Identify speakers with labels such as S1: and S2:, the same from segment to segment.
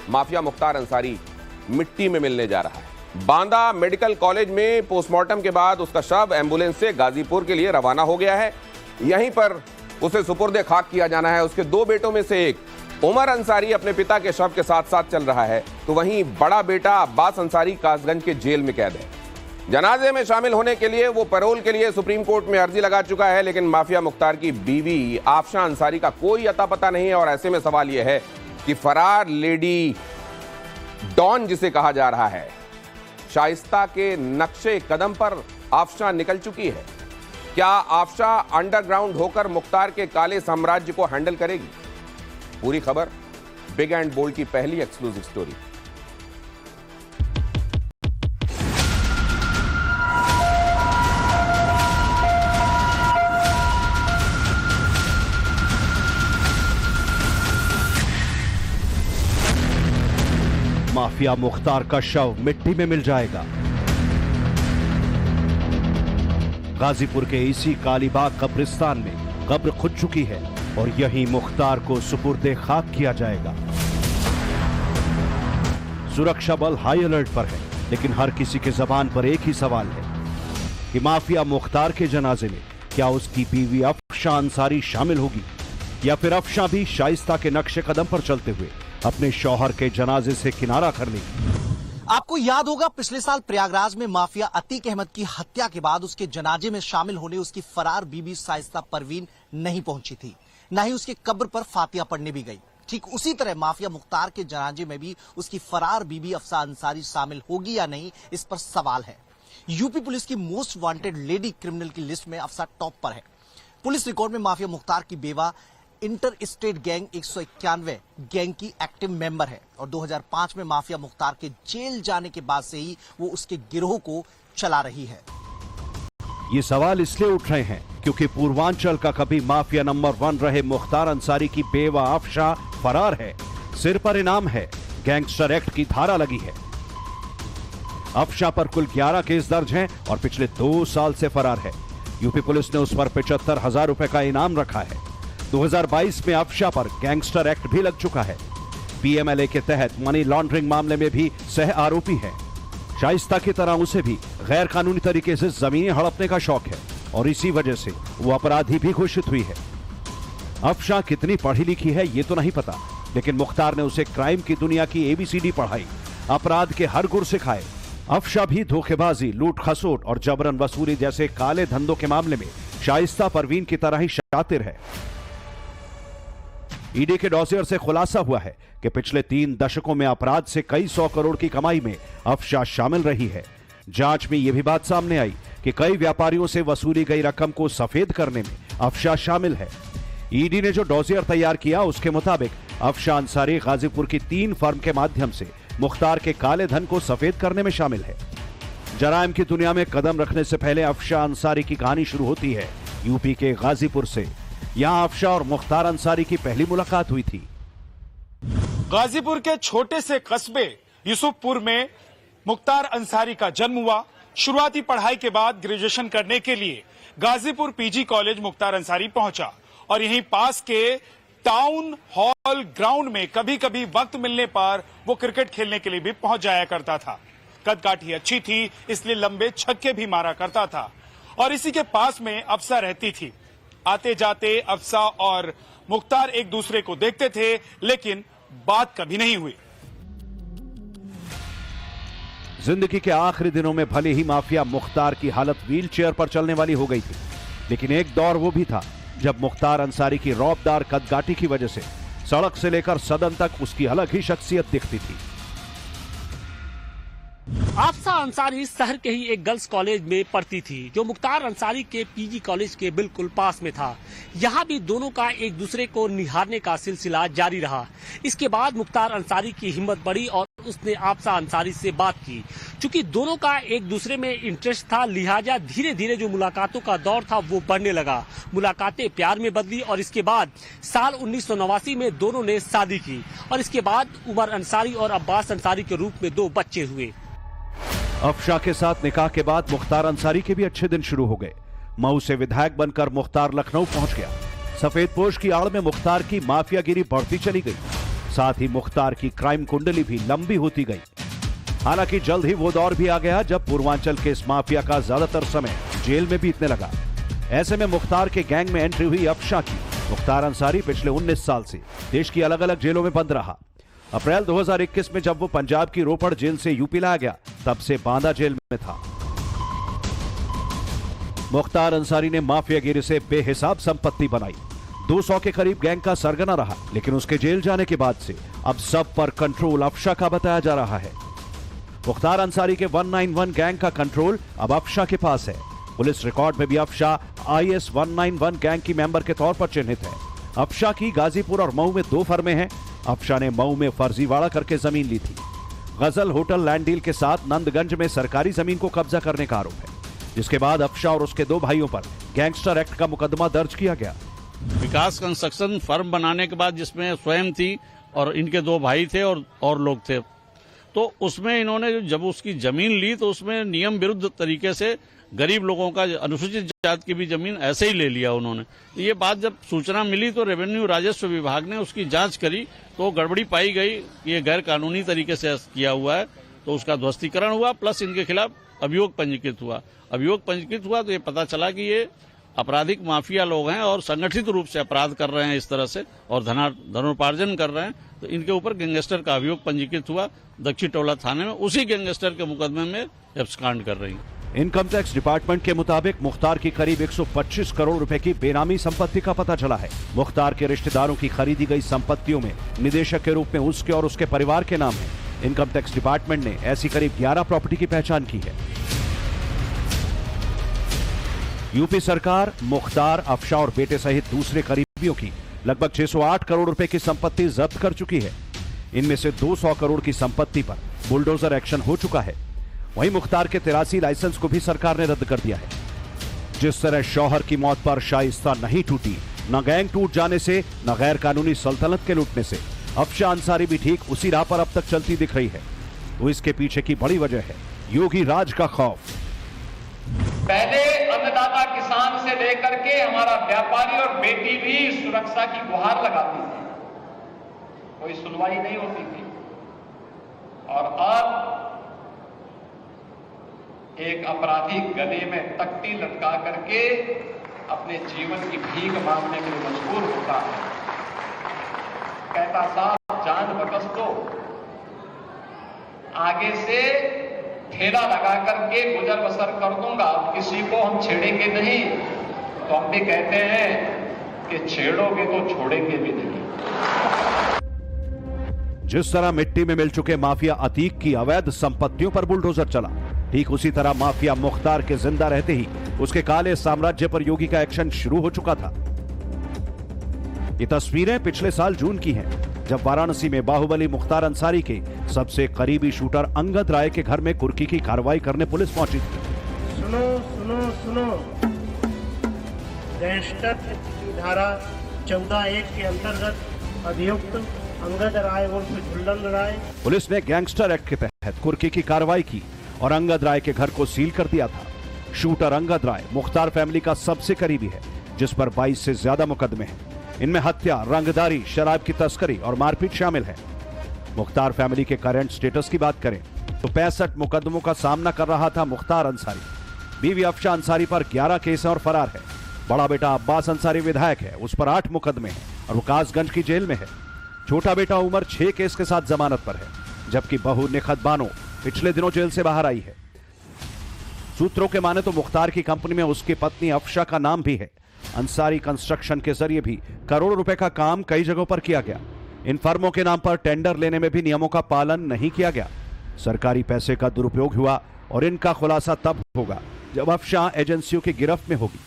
S1: Mafia Mukhtar Ansari मिट्टी में मिलने जा रहा है। बांदा मेडिकल कॉलेज में पोस्टमार्टम के बाद उसका शव एम्बुलेंस से गाजीपुर के लिए रवाना हो गया है। यहीं पर उसे सुपुर्दे खाक किया जाना है। उसके दो बेटों में से एक उमर अंसारी अपने पिता के शव के साथ साथ चल रहा है, तो वहीं बड़ा बेटा अब्बास अंसारी कासगंज के जेल में कैद है। जनाजे में शामिल होने के लिए वो पैरोल के लिए सुप्रीम कोर्ट में अर्जी लगा चुका है, लेकिन माफिया मुख्तार की बीवी आफशा अंसारी का कोई अता पता नहीं है। और ऐसे में सवाल यह है कि फरार लेडी डॉन जिसे कहा जा रहा है, शाइस्ता के नक्शे कदम पर आफशा निकल चुकी है। क्या आफशा अंडरग्राउंड होकर मुख्तार के काले साम्राज्य को हैंडल करेगी? पूरी खबर बिग एंड बोल्ड की पहली एक्सक्लूसिव स्टोरी।
S2: माफिया मुख्तार का शव मिट्टी में मिल जाएगा। गाजीपुर के इसी कालीबाग कब्रिस्तान में कब्र खुद चुकी है और यही मुख्तार को सुपुर्दे खाक किया जाएगा। सुरक्षा बल हाई अलर्ट पर है, लेकिन हर किसी के जबान पर एक ही सवाल है कि माफिया मुख्तार के जनाजे में क्या उसकी बीवी अफशा अंसारी शामिल होगी या फिर अफशा भी शाइस्ता के नक्शे कदम पर चलते हुए अपने शौहर के जनाजे से किनारा कर लेगी।
S3: आपको याद होगा पिछले साल प्रयागराज में माफिया अतीक अहमद की हत्या के बाद उसके जनाजे में शामिल होने उसकी फरार बीबी शाइस्ता परवीन नहीं पहुंची थी, न ही उसके कब्र पर फातिया पढ़ने भी गई। ठीक उसी तरह माफिया मुख्तार के जनाजे में भी उसकी फरार बीबी अफसा अंसारी शामिल होगी या नहीं, इस पर सवाल है। यूपी पुलिस की मोस्ट वांटेड लेडी क्रिमिनल की लिस्ट में अफसा टॉप पर है। पुलिस रिकॉर्ड में माफिया मुख्तार की बेवा इंटर स्टेट गैंग 191 गैंग की एक्टिव मेंबर है और 2005 में माफिया मुख्तार के जेल जाने के बाद से ही वो उसके गिरोह को चला रही है।
S2: ये सवाल इसलिए उठ रहे हैं क्योंकि पूर्वांचल का कभी माफिया नंबर 1 रहे मुख्तार अंसारी की बेवा अफशा फरार है। सिर पर इनाम है, गैंगस्टर एक्ट की धारा लगी है। अफशा पर कुल 11 केस दर्ज हैं और पिछले 2 साल से फरार है। यूपी पुलिस ने उस पर 75,000 रुपए का इनाम रखा है। 2022 में अफशा पर गैंगस्टर एक्ट भी लग चुका है। पीएमएलए के तहत मनी लॉन्ड्रिंग मामले में भी सह आरोपी है। शाइस्ता की तरह उसे भी गैर कानूनी तरीके से जमीनें हड़पने का शौक है और इसी वजह से वो अपराधी भी घोषित हुई है। अफशा कितनी पढ़ी लिखी है ये तो नहीं पता, लेकिन मुख्तार ने उसे क्राइम की दुनिया की ABCD पढ़ाई, अपराध के हर गुर सिखाए। अफशा भी धोखेबाजी, लूट खसोट और जबरन वसूली जैसे काले धंधों के मामले में शाइस्ता परवीन की तरह ही शातिर है। ईडी के डॉसियर से खुलासा हुआ है कि पिछले 3 दशकों में अपराध से कई 100 करोड़ की कमाई में अफशा शामिल रही है। जांच में यह भी बात सामने आई कि कई व्यापारियों से वसूली गई रकम को सफेद करने में अफशा शामिल है। ईडी ने जो डॉसियर तैयार किया उसके मुताबिक अफशा अंसारी गाजीपुर की 3 फर्म के माध्यम से मुख्तार के काले धन को सफेद करने में शामिल है। जराइम की दुनिया में कदम रखने से पहले अफशा अंसारी की कहानी शुरू होती है यूपी के गाजीपुर से। यहां अफशा और मुख्तार अंसारी की पहली मुलाकात हुई थी।
S4: गाजीपुर के छोटे से कस्बे यूसुफपुर में मुख्तार अंसारी का जन्म हुआ। शुरुआती पढ़ाई के बाद ग्रेजुएशन करने के लिए गाजीपुर पीजी कॉलेज मुख्तार अंसारी पहुंचा और यहीं पास के टाउन हॉल ग्राउंड में कभी कभी वक्त मिलने पर वो क्रिकेट खेलने के लिए भी पहुंच जाया करता था। कदकाठी अच्छी थी, इसलिए लंबे छक्के भी मारा करता था और इसी के पास में अफसा रहती थी। आते जाते अफसा और मुख्तार एक दूसरे को देखते थे, लेकिन बात कभी नहीं हुई।
S2: जिंदगी के आखिरी दिनों में भले ही माफिया मुख्तार की हालत व्हीलचेयर पर चलने वाली हो गई थी, लेकिन एक दौर वो भी था जब मुख्तार अंसारी की रौबदार कदकाठी की वजह से सड़क से लेकर सदन तक उसकी अलग ही शख्सियत दिखती थी।
S5: आफशा अंसारी शहर के ही एक गर्ल्स कॉलेज में पढ़ती थी, जो मुख्तार अंसारी के पीजी कॉलेज के बिल्कुल पास में था। यहाँ भी दोनों का एक दूसरे को निहारने का सिलसिला जारी रहा। इसके बाद मुख्तार अंसारी की हिम्मत बढ़ी और उसने आफशा अंसारी से बात की। चूंकि दोनों का एक दूसरे में इंटरेस्ट था, लिहाजा धीरे धीरे जो मुलाकातों का दौर था वो बढ़ने लगा। मुलाकातें प्यार में बदली और इसके बाद साल 1989 में दोनों ने शादी की और इसके बाद उमर अंसारी और अब्बास अंसारी के रूप में 2 बच्चे हुए।
S2: अफशा के साथ निकाह के बाद मुख्तार अंसारी के भी अच्छे दिन शुरू हो गए। मऊ से विधायक बनकर मुख्तार लखनऊ पहुंच गया। सफेद पोश की आड़ में मुख्तार की माफियागिरी बढ़ती चली गई। साथ ही मुख्तार की क्राइम कुंडली भी लंबी होती गई। हालांकि जल्द ही वो दौर भी आ गया जब पूर्वांचल के इस माफिया का ज्यादातर समय जेल में बीतने लगा। ऐसे में मुख्तार के गैंग में एंट्री हुई अफशा की। मुख्तार अंसारी पिछले 19 साल से देश की अलग अलग जेलों में बंद रहा। अप्रैल 2021 में जब वो पंजाब की रोपड़ जेल से यूपी लाया गया, तब से बांदा जेल में था। मुख्तार अंसारी ने माफियागिरी से बेहिसाब संपत्ति बनाई। 200 के करीब गैंग का सरगना रहा, लेकिन उसके जेल जाने के बाद से अब सब पर कंट्रोल अफशा का बताया जा रहा है। मुख्तार अंसारी के 191 गैंग का कंट्रोल अब अफशा के पास है। पुलिस रिकॉर्ड में भी अफशा IS 191 गैंग की मेंबर के तौर पर चिन्हित है। अफशा की गाजीपुर और मऊ में 2 फर्में हैं। अफशा ने मऊ में फर्जीवाड़ा करके जमीन ली थी। गजल होटल लैंड डील के साथ नंदगंज में सरकारी जमीन को कब्जा करने का आरोप है, जिसके बाद अफशा और उसके 2 भाइयों पर गैंगस्टर एक्ट का मुकदमा दर्ज किया गया।
S6: विकास कंस्ट्रक्शन फर्म बनाने के बाद जिसमें स्वयं थी और इनके 2 भाई थे और लोग थे, तो उसमें इन्होंने जब उसकी जमीन ली तो उसमें नियम विरुद्ध तरीके से गरीब लोगों का, अनुसूचित जाति की भी जमीन ऐसे ही ले लिया उन्होंने। तो ये बात जब सूचना मिली तो रेवेन्यू राजस्व विभाग ने उसकी जांच करी तो गड़बड़ी पाई गई, ये गैर कानूनी तरीके से किया हुआ है, तो उसका ध्वस्तीकरण हुआ, प्लस इनके खिलाफ अभियोग पंजीकृत हुआ। अभियोग पंजीकृत हुआ तो ये पता चला कि ये आपराधिक माफिया लोग हैं और संगठित रूप से अपराध कर रहे हैं इस तरह से और धनोपार्जन कर रहे हैं, तो इनके ऊपर गैंगस्टर का अभियोग पंजीकृत हुआ दक्षिण टोला थाने में। उसी गैंगस्टर के मुकदमे में एब्सकांड कर रही है।
S2: इनकम टैक्स डिपार्टमेंट के मुताबिक मुख्तार की करीब 125 करोड़ रुपए की बेनामी संपत्ति का पता चला है। मुख्तार के रिश्तेदारों की खरीदी गई संपत्तियों में निदेशक के रूप में उसके और उसके परिवार के नाम है। इनकम टैक्स डिपार्टमेंट ने ऐसी करीब 11 प्रॉपर्टी की पहचान की है। यूपी सरकार मुख्तार, अफशा और बेटे सहित दूसरे करीबियों की लगभग 608 करोड़ रुपए की संपत्ति जब्त कर चुकी है। इनमें से 200 करोड़ की संपत्ति पर बुलडोजर एक्शन हो चुका है। वहीं मुख्तार के 83 लाइसेंस को भी सरकार ने रद्द कर दिया है। जिस तरह शौहर की मौत पर शाइस्ता नहीं टूटी, न गैंग टूट जाने से, न गैर कानूनी सल्तनत के लूटने से, अफशा अंसारी भी ठीक उसी राह पर अब तक चलती दिख रही है। तो इसके पीछे की बड़ी वजह है योगी राज का खौफ।
S7: पहले अन्नदाता किसान से लेकर के हमारा व्यापारी और बेटी भी सुरक्षा की गुहार लगाती थी, कोई सुनवाई नहीं होती थी, और अब एक अपराधी गले में तख्ती लटका करके अपने जीवन की भीख मांगने के लिए मजबूर होता है। कहता साहब जान बकस दो, आगे से ठेला लगा करके गुजर बसर कर दूंगा, किसी को हम छेड़ेंगे नहीं। तो हम भी कहते हैं कि छेड़ोगे तो छोड़ेंगे भी नहीं।
S2: जिस तरह मिट्टी में मिल चुके माफिया अतीक की अवैध संपत्तियों पर बुलडोजर चला, ठीक उसी तरह माफिया मुख्तार के जिंदा रहते ही उसके काले साम्राज्य पर योगी का एक्शन शुरू हो चुका था। ये तस्वीरें पिछले साल जून की हैं, जब वाराणसी में बाहुबली मुख्तार अंसारी के सबसे करीबी शूटर अंगद राय के घर में कुर्की की कार्रवाई करने पुलिस पहुंची थी।
S8: सुनो सुनो सुनो, गैंगस्टर की धारा 14(1) के अंतर्गत अभियुक्त अंगद राय उर्फ झुल्लन राय।
S2: पुलिस ने गैंगस्टर एक्ट के तहत कुर्की की कार्रवाई की और अंगद राय के घर को सील कर दिया था। शूटर अंगद राय मुख्तार फैमिली का सबसे करीबी है, जिस पर 22 से ज्यादा मुकदमे हैं। इनमें हत्या, रंगदारी, शराब की तस्करी और मारपीट शामिल है। मुख्तार फैमिली के करंट स्टेटस की बात करें तो 65 मुकदमों का सामना कर रहा था मुख्तार अंसारी। बीवी अफशा अंसारी पर 11 केस और फरार है। बड़ा बेटा अब्बास अंसारी विधायक है, उस पर 8 मुकदमे हैं और वो कासगंज की जेल में है। छोटा बेटा उमर 6 केस के साथ जमानत पर है, जबकि बहू निखत बानो पिछले दिनों जेल से बाहर आई है। सूत्रों के माने तो मुख्तार की कंपनी में उसकी पत्नी अफशा का नाम भी है। अंसारी कंस्ट्रक्शन के जरिए भी करोड़ों रुपए का काम कई जगहों पर किया गया। इन फर्मों के नाम पर टेंडर लेने में भी नियमों का पालन नहीं किया गया। सरकारी पैसे का दुरुपयोग हुआ और इनका खुलासा तब होगा जब अफशा एजेंसियों की गिरफ्त में होगी।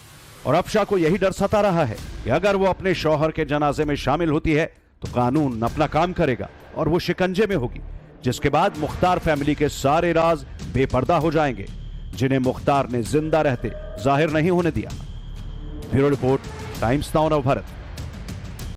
S2: और अफशा को यही डर सता रहा है कि अगर वो अपने शौहर के जनाजे में शामिल होती है तो कानून अपना काम करेगा और वो शिकंजे में होगी, जिसके बाद मुख्तार फैमिली के सारे राज बेपर्दा हो जाएंगे, जिन्हें मुख्तार ने जिंदा रहते जाहिर नहीं होने दिया। Bureau report, times now Navbharat.